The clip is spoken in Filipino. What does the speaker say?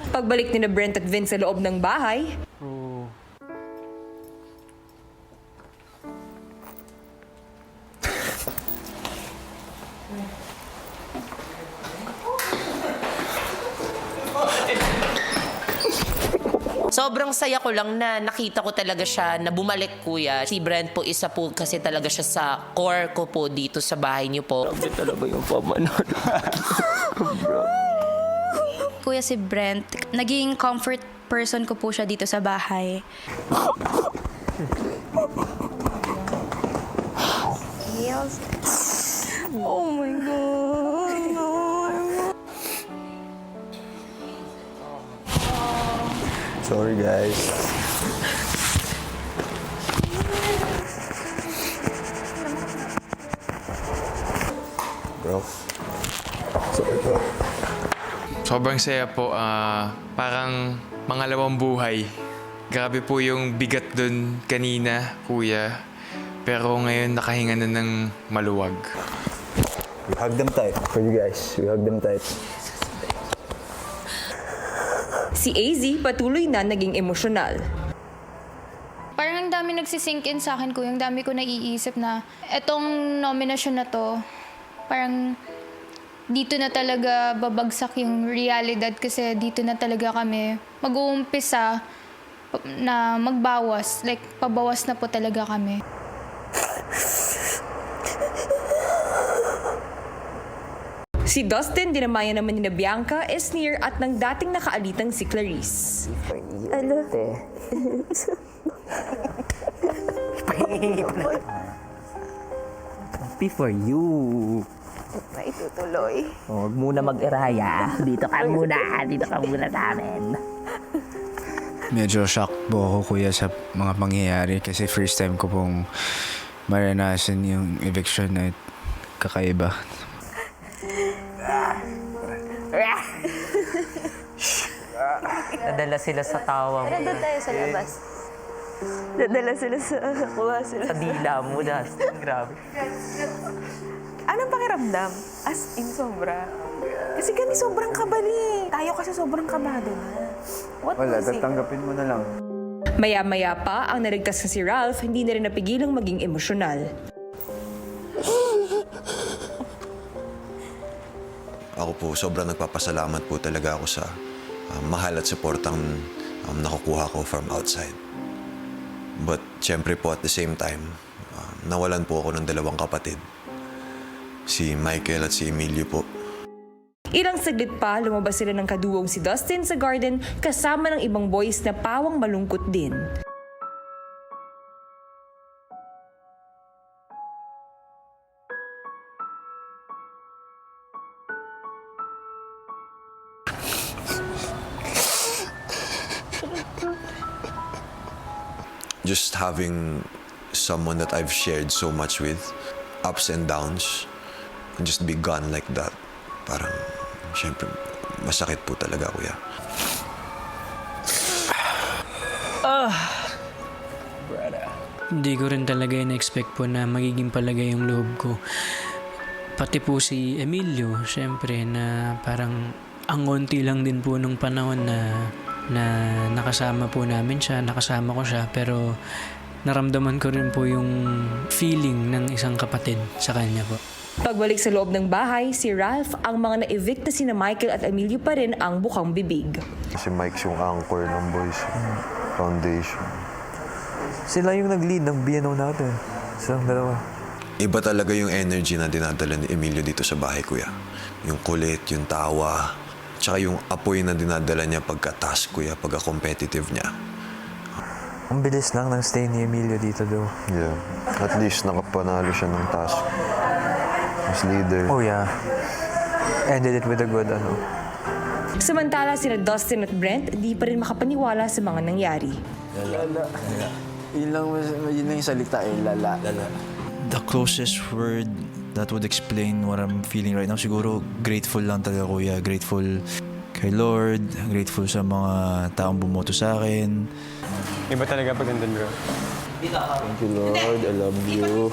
Pagbalik ni Brent at Vince sa loob ng bahay, Sobrang saya ko lang na nakita ko talaga siya na bumalik, kuya. Si Brent po, isa po kasi talaga siya sa core ko po dito sa bahay niyo po. Grabe talaga yung pamanon. Kuya si Brent, naging comfort person ko po siya dito sa bahay. oh my God. Sorry, guys. Bro. Sorry, bro. Sobrang saya po. Parang mangalawang buhay. Grabe po yung bigat dun kanina, kuya. Pero ngayon nakahinga na ng maluwag. We hug them tight for you guys. We hug them tight. Si AZ patuloy na naging emosyonal. Parang ang dami nagsisink in sa akin, kuya. Ang dami ko naiisip na etong nominasyon na to, parang dito na talaga babagsak yung realidad kasi dito na talaga kami mag-uumpisa na magbawas. Like, pabawas na po talaga kami. Si Dustin, dinamayan naman ni na Bianca, Esnir at ng dating nakaalitang si Clarice. Ano? Happy for you. Maitutuloy. Huwag muna mag-iraya. Dito ka muna sa amin. Medyo shock po ako, kuya, sa mga pangyayari kasi first time ko pong maranasan yung eviction na kakaiba. Nadala sila sa tawa mo. Doon tayo sa labas. Dadala sila sa kuha sila. Sa dila mo, Dustin. Grabe. Anong pakiramdam? As in, sobra. Kasi kami sobrang kabali. Tayo kasi sobrang kabado na. What Wala, was it? tatanggapin mo na lang. Maya-maya pa, ang naligtas na si Ralph, hindi na rin napigilang maging emosyonal. Ako po, sobrang nagpapasalamat po talaga ako sa mahal at supportang nakukuha ko from outside. But syempre po at the same time, nawalan po ako ng dalawang kapatid. Si Michael at si Emilio po. Ilang saglit pa, lumabas sila ng kaduwong si Dustin sa garden kasama ng ibang boys na pawang malungkot din. Just having someone that I've shared so much with, ups and downs, and just be gone like that. Parang, syempre, masakit po talaga, kuya. Hindi ko rin talaga in-expect po na magiging palagay yung loob ko. Pati po si Emilio, syempre, na parang ang onti lang din po nung panahon na nakasama po namin siya, nakasama ko siya, pero naramdaman ko rin po yung feeling ng isang kapatid sa kanya po. Pagbalik sa loob ng bahay, si Ralph, ang mga na-evict na sina Michael at Emilio pa rin ang bukang bibig. Si Mike's yung anchor ng boys foundation. Sila yung nag-lead ng BNO natin. Silang dalawa. Iba talaga yung energy na dinadala ni Emilio dito sa bahay, kuya. Yung kulit, yung tawa, tsaka yung apoy na dinadala niya pagka-task, kuya, pagka-competitive niya. Ang bilis lang ng stay ni Emilio dito, though. Yeah. At least nakapanalo siya ng task. As leader. Oh, yeah. Ended it with a good, Samantala sina Dustin at Brent, di pa rin makapaniwala sa mga nangyari. Lala. Yun lang yung salita lala. The closest word that would explain what I'm feeling right now, siguro grateful lang talaga, kuya. Grateful kay Lord, grateful sa mga taong bumoto sa akin. Iba talaga pag nandun, bro. Thank you, Lord. I love you.